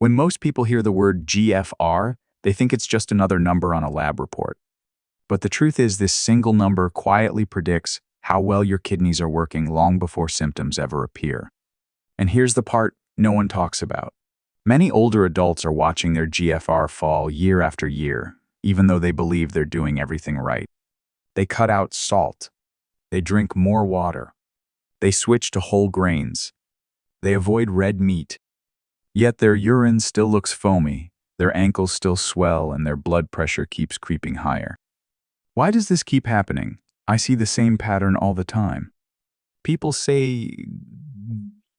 When most people hear the word GFR, they think it's just another number on a lab report. But the truth is, this single number quietly predicts how well your kidneys are working long before symptoms ever appear. And here's the part no one talks about. Many older adults are watching their GFR fall year after year, even though they believe they're doing everything right. They cut out salt. They drink more water. They switch to whole grains. They avoid red meat. Yet their urine still looks foamy, their ankles still swell, and their blood pressure keeps creeping higher. Why does this keep happening? I see the same pattern all the time. People say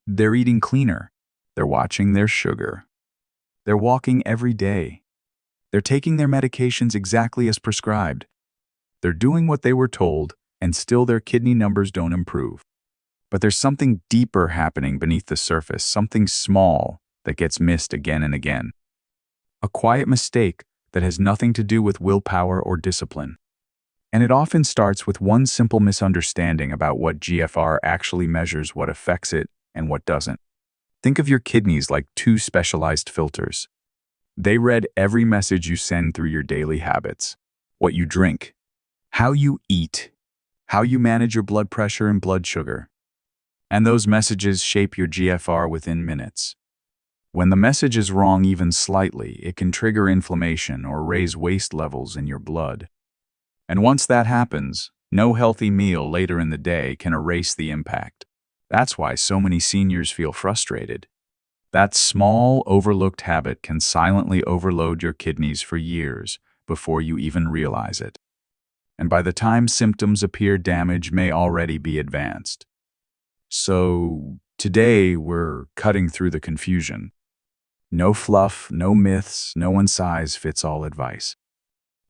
they're eating cleaner. They're watching their sugar. They're walking every day. They're taking their medications exactly as prescribed. They're doing what they were told, and still their kidney numbers don't improve. But there's something deeper happening beneath the surface, something small that gets missed again and again. A quiet mistake that has nothing to do with willpower or discipline. And it often starts with one simple misunderstanding about what GFR actually measures, what affects it, and what doesn't. Think of your kidneys like two specialized filters. They read every message you send through your daily habits, what you drink, how you eat, how you manage your blood pressure and blood sugar. And those messages shape your GFR within minutes. When the message is wrong even slightly, it can trigger inflammation or raise waste levels in your blood. And once that happens, no healthy meal later in the day can erase the impact. That's why so many seniors feel frustrated. That small, overlooked habit can silently overload your kidneys for years before you even realize it. And by the time symptoms appear, damage may already be advanced. So today we're cutting through the confusion. No fluff, no myths, no one-size-fits-all advice.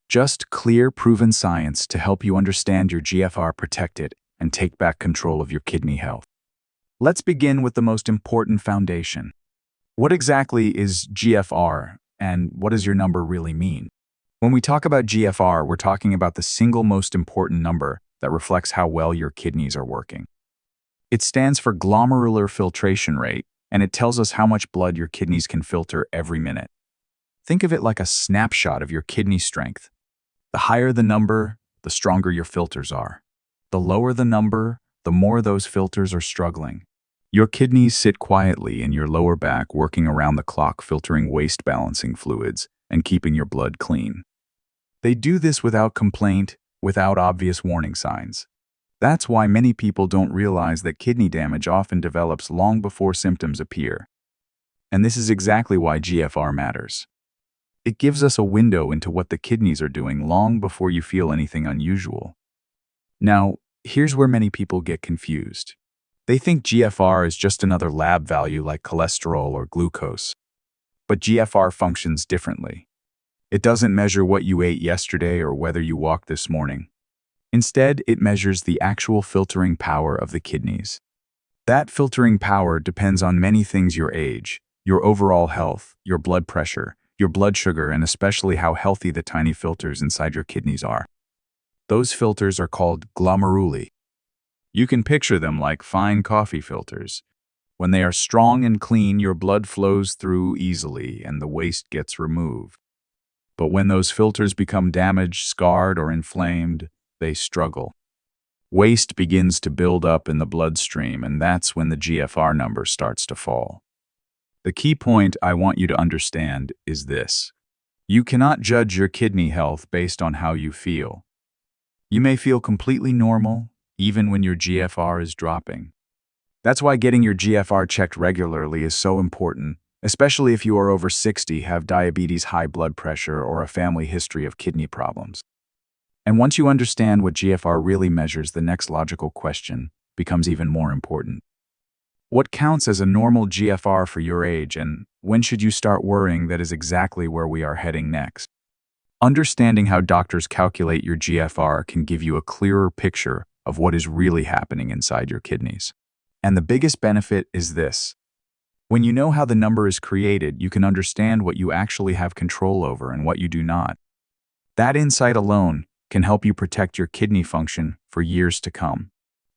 Just clear, proven science to help you understand your GFR, protect it, and take back control of your kidney health. Let's begin with the most important foundation. What exactly is GFR, and what does your number really mean? When we talk about GFR, we're talking about the single most important number that reflects how well your kidneys are working. It stands for glomerular filtration rate, and it tells us how much blood your kidneys can filter every minute. Think of it like a snapshot of your kidney strength. The higher the number, the stronger your filters are. The lower the number, the more those filters are struggling. Your kidneys sit quietly in your lower back, working around the clock, filtering waste balancing fluids and keeping your blood clean. They do this without complaint, without obvious warning signs. That's why many people don't realize that kidney damage often develops long before symptoms appear. And this is exactly why GFR matters. It gives us a window into what the kidneys are doing long before you feel anything unusual. Now, here's where many people get confused. They think GFR is just another lab value like cholesterol or glucose. But GFR functions differently. It doesn't measure what you ate yesterday or whether you walked this morning. Instead, it measures the actual filtering power of the kidneys. That filtering power depends on many things: your age, your overall health, your blood pressure, your blood sugar, and especially how healthy the tiny filters inside your kidneys are. Those filters are called glomeruli. You can picture them like fine coffee filters. When they are strong and clean, your blood flows through easily and the waste gets removed. But when those filters become damaged, scarred, or inflamed, they struggle. Waste begins to build up in the bloodstream, and that's when the GFR number starts to fall. The key point I want you to understand is this. You cannot judge your kidney health based on how you feel. You may feel completely normal, even when your GFR is dropping. That's why getting your GFR checked regularly is so important, especially if you are over 60, have diabetes, high blood pressure, or a family history of kidney problems. And once you understand what GFR really measures, the next logical question becomes even more important. What counts as a normal GFR for your age, and when should you start worrying? That is exactly where we are heading next. Understanding how doctors calculate your GFR can give you a clearer picture of what is really happening inside your kidneys. And the biggest benefit is this. When you know how the number is created, you can understand what you actually have control over and what you do not. That insight alone can help you protect your kidney function for years to come.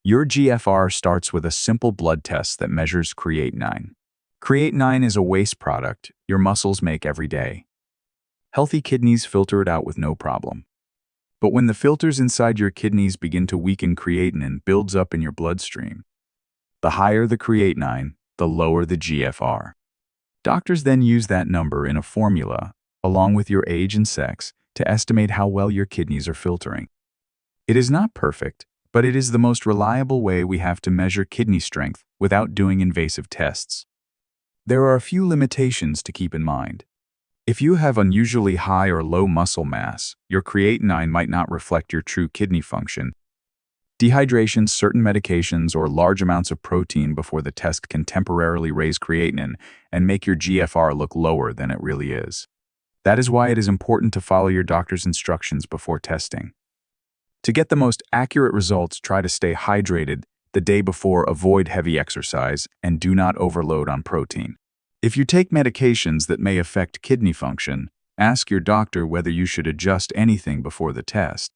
Your GFR starts with a simple blood test that measures creatinine. Creatinine is a waste product your muscles make every day. Healthy kidneys filter it out with no problem. But when the filters inside your kidneys begin to weaken, creatinine builds up in your bloodstream. The higher the creatinine, the lower the GFR. Doctors then use that number in a formula, along with your age and sex, to estimate how well your kidneys are filtering. It is not perfect, but it is the most reliable way we have to measure kidney strength without doing invasive tests. There are a few limitations to keep in mind. If you have unusually high or low muscle mass, your creatinine might not reflect your true kidney function. Dehydration, certain medications, or large amounts of protein before the test can temporarily raise creatinine and make your GFR look lower than it really is. That is why it is important to follow your doctor's instructions before testing. To get the most accurate results, try to stay hydrated the day before, avoid heavy exercise, and do not overload on protein. If you take medications that may affect kidney function, ask your doctor whether you should adjust anything before the test.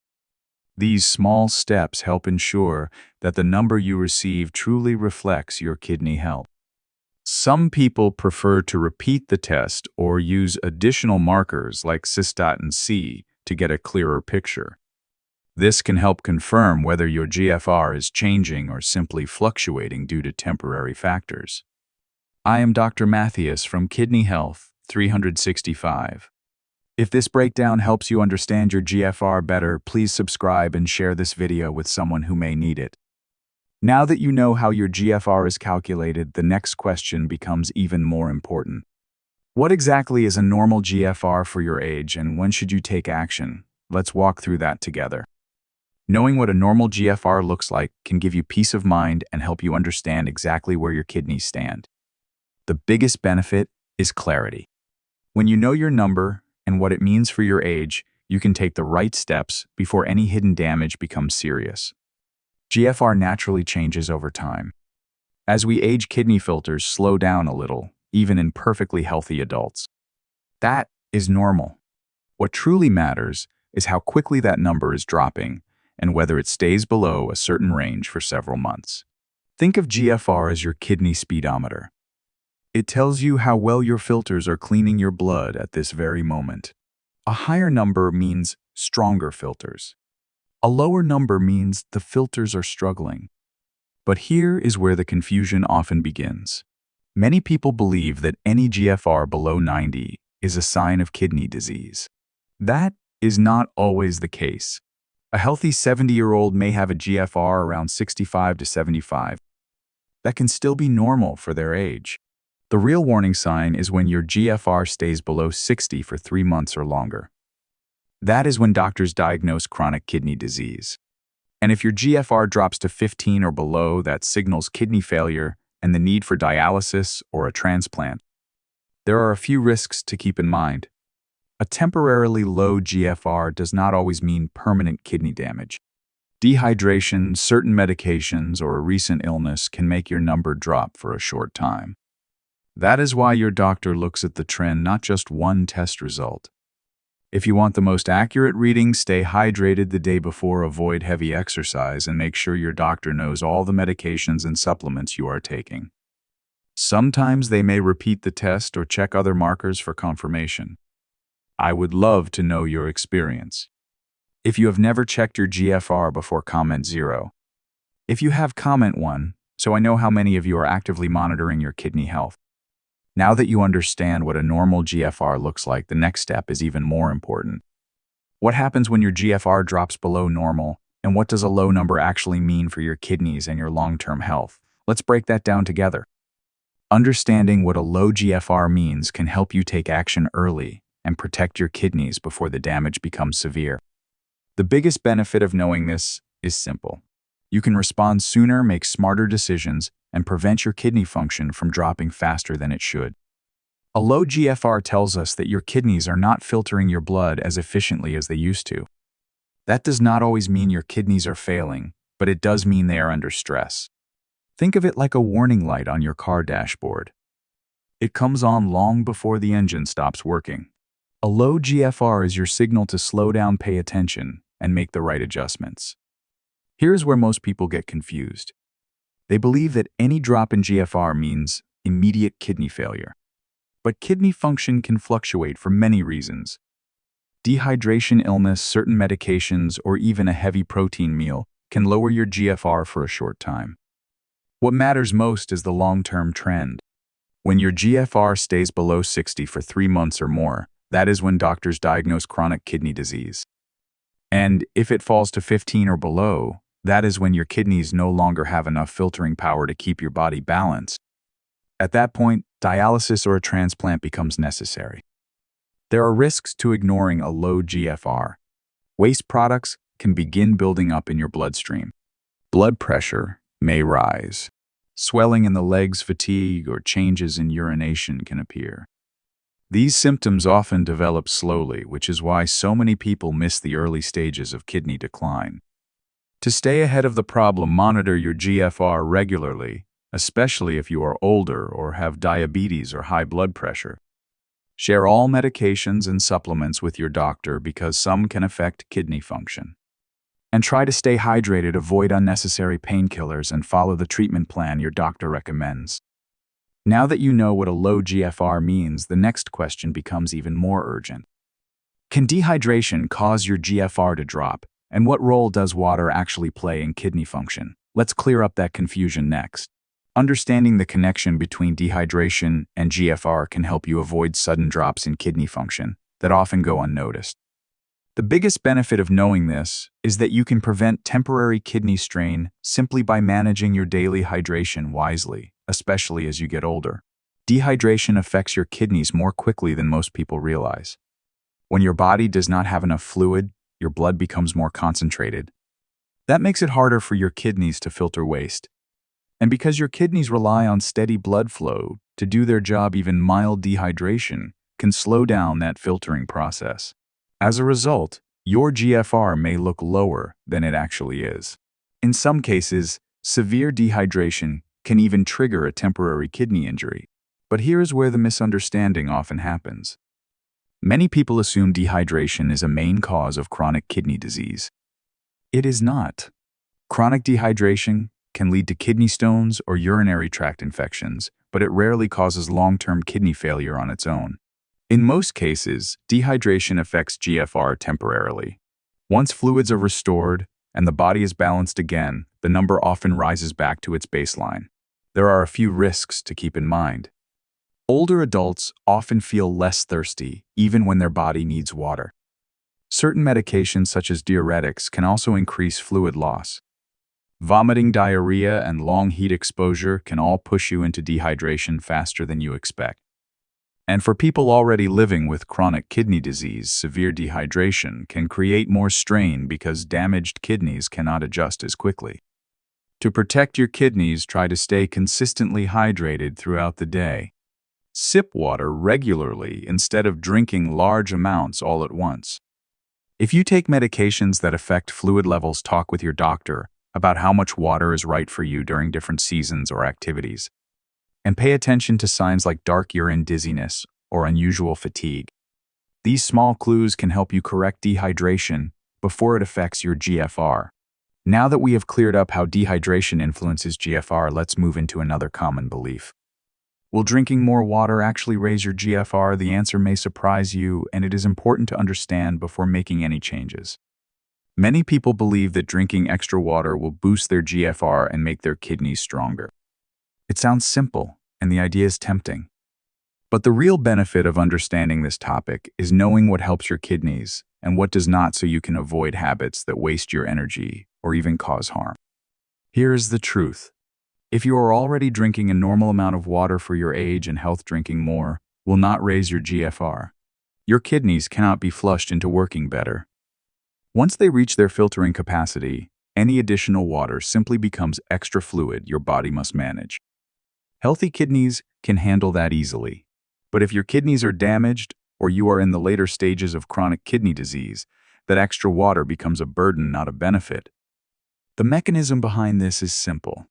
These small steps help ensure that the number you receive truly reflects your kidney health. Some people prefer to repeat the test or use additional markers like cystatin C to get a clearer picture. This can help confirm whether your GFR is changing or simply fluctuating due to temporary factors. I am Dr. Matthias from Kidney Health 365. If this breakdown helps you understand your GFR better, please subscribe and share this video with someone who may need it. Now that you know how your GFR is calculated, the next question becomes even more important. What exactly is a normal GFR for your age, and when should you take action? Let's walk through that together. Knowing what a normal GFR looks like can give you peace of mind and help you understand exactly where your kidneys stand. The biggest benefit is clarity. When you know your number and what it means for your age, you can take the right steps before any hidden damage becomes serious. GFR naturally changes over time. As we age, kidney filters slow down a little, even in perfectly healthy adults. That is normal. What truly matters is how quickly that number is dropping and whether it stays below a certain range for several months. Think of GFR as your kidney speedometer. It tells you how well your filters are cleaning your blood at this very moment. A higher number means stronger filters. A lower number means the filters are struggling. But here is where the confusion often begins. Many people believe that any GFR below 90 is a sign of kidney disease. That is not always the case. A healthy 70-year-old may have a GFR around 65 to 75. That can still be normal for their age. The real warning sign is when your GFR stays below 60 for 3 months or longer. That is when doctors diagnose chronic kidney disease. And if your GFR drops to 15 or below, that signals kidney failure and the need for dialysis or a transplant. There are a few risks to keep in mind. A temporarily low GFR does not always mean permanent kidney damage. Dehydration, certain medications, or a recent illness can make your number drop for a short time. That is why your doctor looks at the trend, not just one test result. If you want the most accurate reading, stay hydrated the day before, avoid heavy exercise, and make sure your doctor knows all the medications and supplements you are taking. Sometimes they may repeat the test or check other markers for confirmation. I would love to know your experience. If you have never checked your GFR before, comment 0. If you have, comment 1, so I know how many of you are actively monitoring your kidney health. Now that you understand what a normal GFR looks like, the next step is even more important. What happens when your GFR drops below normal, and what does a low number actually mean for your kidneys and your long-term health? Let's break that down together. Understanding what a low GFR means can help you take action early and protect your kidneys before the damage becomes severe. The biggest benefit of knowing this is simple. You can respond sooner, make smarter decisions, and prevent your kidney function from dropping faster than it should. A low GFR tells us that your kidneys are not filtering your blood as efficiently as they used to. That does not always mean your kidneys are failing, but it does mean they are under stress. Think of it like a warning light on your car dashboard. It comes on long before the engine stops working. A low GFR is your signal to slow down, pay attention, and make the right adjustments. Here's where most people get confused. They believe that any drop in GFR means immediate kidney failure. But kidney function can fluctuate for many reasons. Dehydration, illness, certain medications, or even a heavy protein meal can lower your GFR for a short time. What matters most is the long-term trend. When your GFR stays below 60 for 3 months or more, that is when doctors diagnose chronic kidney disease. And if it falls to 15 or below, that is when your kidneys no longer have enough filtering power to keep your body balanced. At that point, dialysis or a transplant becomes necessary. There are risks to ignoring a low GFR. Waste products can begin building up in your bloodstream. Blood pressure may rise. Swelling in the legs, fatigue, or changes in urination can appear. These symptoms often develop slowly, which is why so many people miss the early stages of kidney decline. To stay ahead of the problem, monitor your GFR regularly, especially if you are older or have diabetes or high blood pressure. Share all medications and supplements with your doctor because some can affect kidney function. And try to stay hydrated, avoid unnecessary painkillers, and follow the treatment plan your doctor recommends. Now that you know what a low GFR means, the next question becomes even more urgent. Can dehydration cause your GFR to drop? And what role does water actually play in kidney function? Let's clear up that confusion next. Understanding the connection between dehydration and GFR can help you avoid sudden drops in kidney function that often go unnoticed. The biggest benefit of knowing this is that you can prevent temporary kidney strain simply by managing your daily hydration wisely, especially as you get older. Dehydration affects your kidneys more quickly than most people realize. When your body does not have enough fluid, your blood becomes more concentrated. That makes it harder for your kidneys to filter waste. And because your kidneys rely on steady blood flow to do their job, even mild dehydration can slow down that filtering process. As a result, your GFR may look lower than it actually is. In some cases, severe dehydration can even trigger a temporary kidney injury. But here is where the misunderstanding often happens. Many people assume dehydration is a main cause of chronic kidney disease. It is not. Chronic dehydration can lead to kidney stones or urinary tract infections, but it rarely causes long-term kidney failure on its own. In most cases, dehydration affects GFR temporarily. Once fluids are restored and the body is balanced again, the number often rises back to its baseline. There are a few risks to keep in mind. Older adults often feel less thirsty, even when their body needs water. Certain medications, such as diuretics, can also increase fluid loss. Vomiting, diarrhea, and long heat exposure can all push you into dehydration faster than you expect. And for people already living with chronic kidney disease, severe dehydration can create more strain because damaged kidneys cannot adjust as quickly. To protect your kidneys, try to stay consistently hydrated throughout the day. Sip water regularly instead of drinking large amounts all at once. If you take medications that affect fluid levels, talk with your doctor about how much water is right for you during different seasons or activities. And pay attention to signs like dark urine, dizziness, or unusual fatigue. These small clues can help you correct dehydration before it affects your GFR. Now that we have cleared up how dehydration influences GFR, let's move into another common belief. Will drinking more water actually raise your GFR? The answer may surprise you, and it is important to understand before making any changes. Many people believe that drinking extra water will boost their GFR and make their kidneys stronger. It sounds simple, and the idea is tempting. But the real benefit of understanding this topic is knowing what helps your kidneys and what does not, so you can avoid habits that waste your energy or even cause harm. Here is the truth. If you are already drinking a normal amount of water for your age and health, drinking more will not raise your GFR. Your kidneys cannot be flushed into working better. Once they reach their filtering capacity, any additional water simply becomes extra fluid your body must manage. Healthy kidneys can handle that easily. But if your kidneys are damaged or you are in the later stages of chronic kidney disease, that extra water becomes a burden, not a benefit. The mechanism behind this is simple.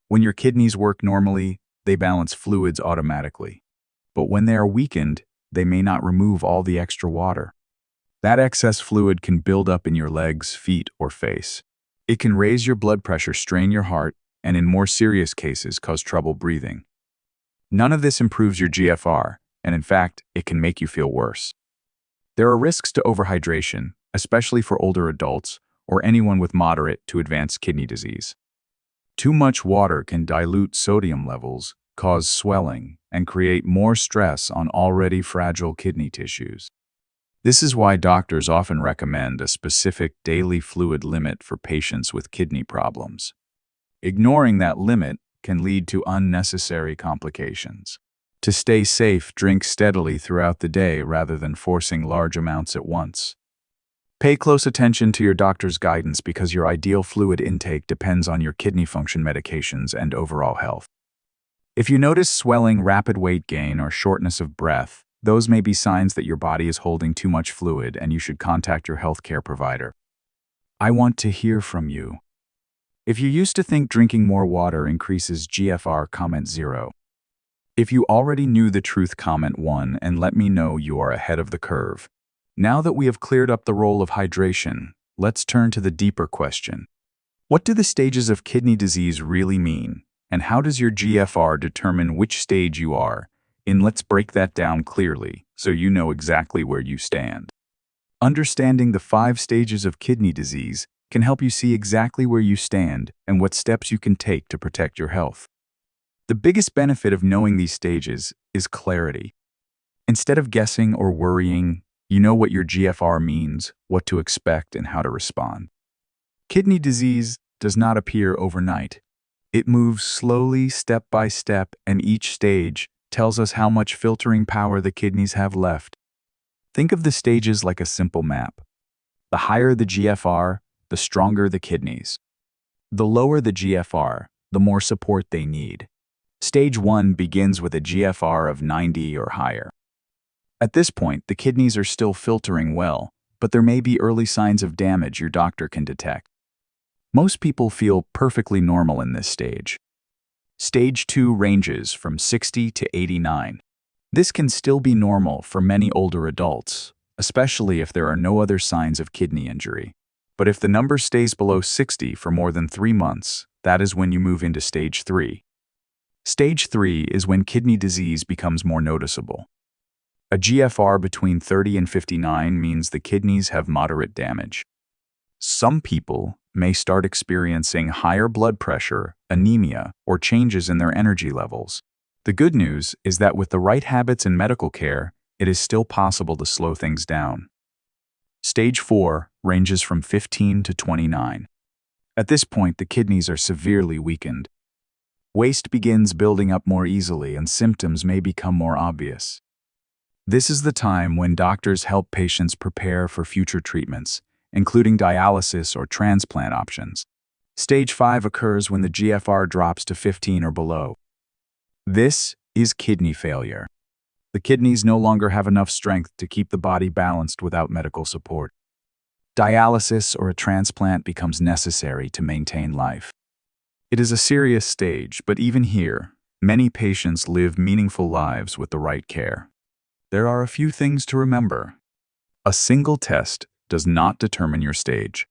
When your kidneys work normally, they balance fluids automatically. But when they are weakened, they may not remove all the extra water. That excess fluid can build up in your legs, feet, or face. It can raise your blood pressure, strain your heart, and in more serious cases, cause trouble breathing. None of this improves your GFR, and in fact, it can make you feel worse. There are risks to overhydration, especially for older adults or anyone with moderate to advanced kidney disease. Too much water can dilute sodium levels, cause swelling, and create more stress on already fragile kidney tissues. This is why doctors often recommend a specific daily fluid limit for patients with kidney problems. Ignoring that limit can lead to unnecessary complications. To stay safe, drink steadily throughout the day rather than forcing large amounts at once. Pay close attention to your doctor's guidance because your ideal fluid intake depends on your kidney function medications and overall health. If you notice swelling, rapid weight gain, or shortness of breath, those may be signs that your body is holding too much fluid and you should contact your healthcare provider. I want to hear from you. If you used to think drinking more water increases GFR, comment 0. If you already knew the truth, comment 1 and let me know you are ahead of the curve. Now that we have cleared up the role of hydration, let's turn to the deeper question. What do the stages of kidney disease really mean? And how does your GFR determine which stage you are in? Let's break that down clearly so you know exactly where you stand. Understanding the 5 stages of kidney disease can help you see exactly where you stand and what steps you can take to protect your health. The biggest benefit of knowing these stages is clarity. Instead of guessing or worrying, you know what your GFR means, what to expect, and how to respond. Kidney disease does not appear overnight. It moves slowly, step by step, and each stage tells us how much filtering power the kidneys have left. Think of the stages like a simple map. The higher the GFR, the stronger the kidneys. The lower the GFR, the more support they need. Stage 1 begins with a GFR of 90 or higher. At this point, the kidneys are still filtering well, but there may be early signs of damage your doctor can detect. Most people feel perfectly normal in this stage. Stage 2 ranges from 60 to 89. This can still be normal for many older adults, especially if there are no other signs of kidney injury. But if the number stays below 60 for more than 3 months, that is when you move into Stage 3. Stage 3 is when kidney disease becomes more noticeable. A GFR between 30 and 59 means the kidneys have moderate damage. Some people may start experiencing higher blood pressure, anemia, or changes in their energy levels. The good news is that with the right habits and medical care, it is still possible to slow things down. Stage 4 ranges from 15 to 29. At this point, the kidneys are severely weakened. Waste begins building up more easily and symptoms may become more obvious. This is the time when doctors help patients prepare for future treatments, including dialysis or transplant options. Stage 5 occurs when the GFR drops to 15 or below. This is kidney failure. The kidneys no longer have enough strength to keep the body balanced without medical support. Dialysis or a transplant becomes necessary to maintain life. It is a serious stage, but even here, many patients live meaningful lives with the right care. There are a few things to remember. A single test does not determine your stage.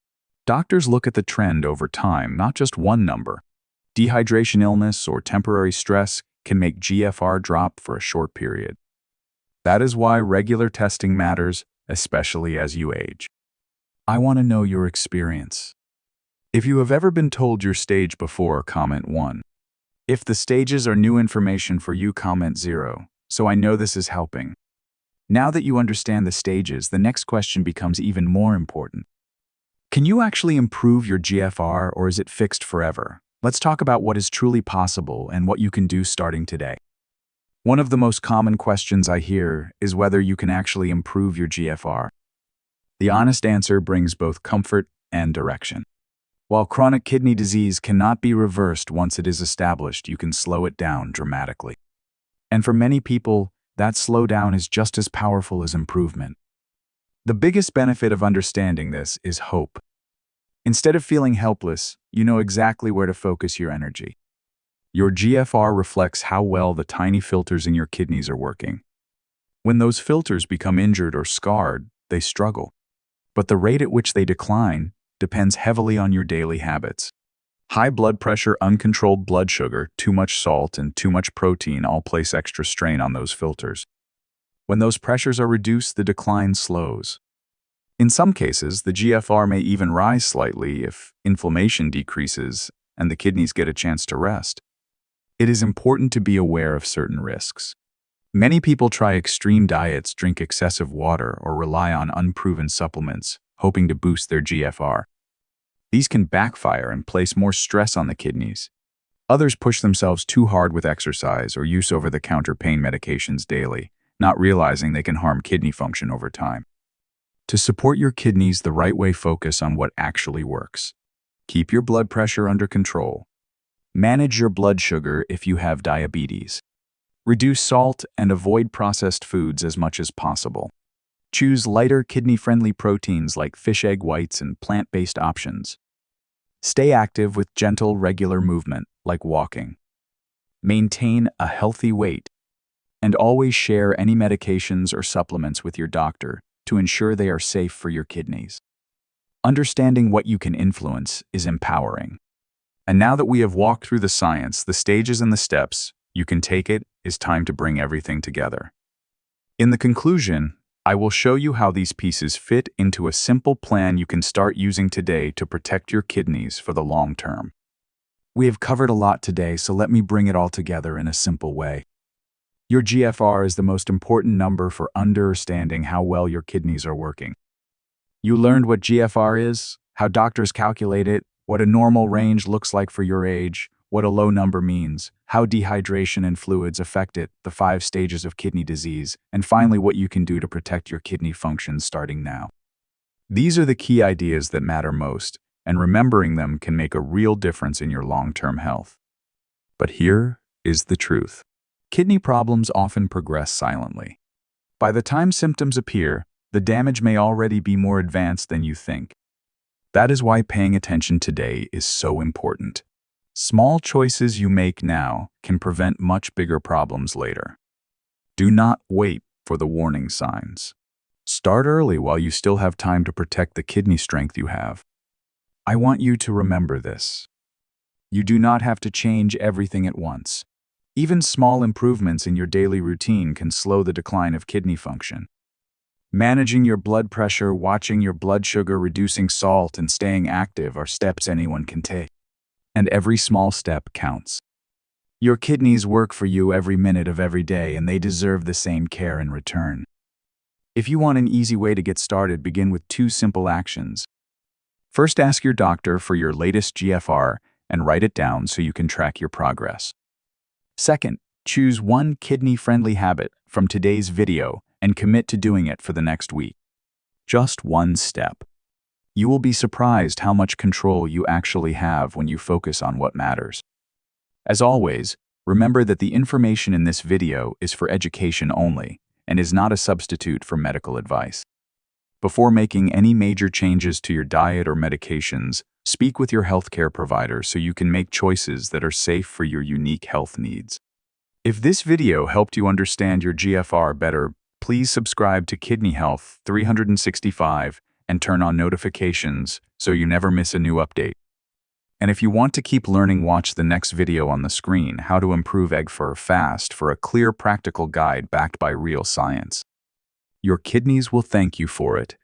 Doctors look at the trend over time, not just one number. Dehydration, illness, or temporary stress can make GFR drop for a short period. That is why regular testing matters, especially as you age. I want to know your experience. If you have ever been told your stage before, comment 1. If the stages are new information for you, comment 0, so I know this is helping. Now that you understand the stages, the next question becomes even more important. Can you actually improve your GFR, or is it fixed forever? Let's talk about what is truly possible and what you can do starting today. One of the most common questions I hear is whether you can actually improve your GFR. The honest answer brings both comfort and direction. While chronic kidney disease cannot be reversed once it is established, you can slow it down dramatically. And for many people, that slowdown is just as powerful as improvement. The biggest benefit of understanding this is hope. Instead of feeling helpless, you know exactly where to focus your energy. Your GFR reflects how well the tiny filters in your kidneys are working. When those filters become injured or scarred, they struggle. But the rate at which they decline depends heavily on your daily habits. High blood pressure, uncontrolled blood sugar, too much salt, and too much protein all place extra strain on those filters. When those pressures are reduced, the decline slows. In some cases, the GFR may even rise slightly if inflammation decreases and the kidneys get a chance to rest. It is important to be aware of certain risks. Many people try extreme diets, drink excessive water, or rely on unproven supplements, hoping to boost their GFR. These can backfire and place more stress on the kidneys. Others push themselves too hard with exercise or use over-the-counter pain medications daily, not realizing they can harm kidney function over time. To support your kidneys the right way, focus on what actually works. Keep your blood pressure under control. Manage your blood sugar if you have diabetes. Reduce salt and avoid processed foods as much as possible. Choose lighter, kidney-friendly proteins like fish egg whites and plant-based options. Stay active with gentle, regular movement, like walking. Maintain a healthy weight. And always share any medications or supplements with your doctor to ensure they are safe for your kidneys. Understanding what you can influence is empowering. And now that we have walked through the science, the stages and the steps you can take, it is time to bring everything together. In the conclusion, I will show you how these pieces fit into a simple plan you can start using today to protect your kidneys for the long term. We have covered a lot today, so let me bring it all together in a simple way. Your GFR is the most important number for understanding how well your kidneys are working. You learned what GFR is, how doctors calculate it, what a normal range looks like for your age, what a low number means, how dehydration and fluids affect it, the 5 stages of kidney disease, and finally what you can do to protect your kidney function starting now. These are the key ideas that matter most, and remembering them can make a real difference in your long-term health. But here is the truth. Kidney problems often progress silently. By the time symptoms appear, the damage may already be more advanced than you think. That is why paying attention today is so important. Small choices you make now can prevent much bigger problems later. Do not wait for the warning signs. Start early while you still have time to protect the kidney strength you have. I want you to remember this. You do not have to change everything at once. Even small improvements in your daily routine can slow the decline of kidney function. Managing your blood pressure, watching your blood sugar, reducing salt, and staying active are steps anyone can take. And every small step counts. Your kidneys work for you every minute of every day, and they deserve the same care in return. If you want an easy way to get started, begin with 2 simple actions. First, ask your doctor for your latest GFR and write it down so you can track your progress. Second, choose one kidney-friendly habit from today's video and commit to doing it for the next week. Just one step. You will be surprised how much control you actually have when you focus on what matters. As always, remember that the information in this video is for education only and is not a substitute for medical advice. Before making any major changes to your diet or medications, speak with your healthcare provider so you can make choices that are safe for your unique health needs. If this video helped you understand your GFR better, please subscribe to Kidney Health 365 and turn on notifications so you never miss a new update. And if you want to keep learning, watch the next video on the screen, How to Improve GFR Fast, for a clear, practical guide backed by real science. Your kidneys will thank you for it,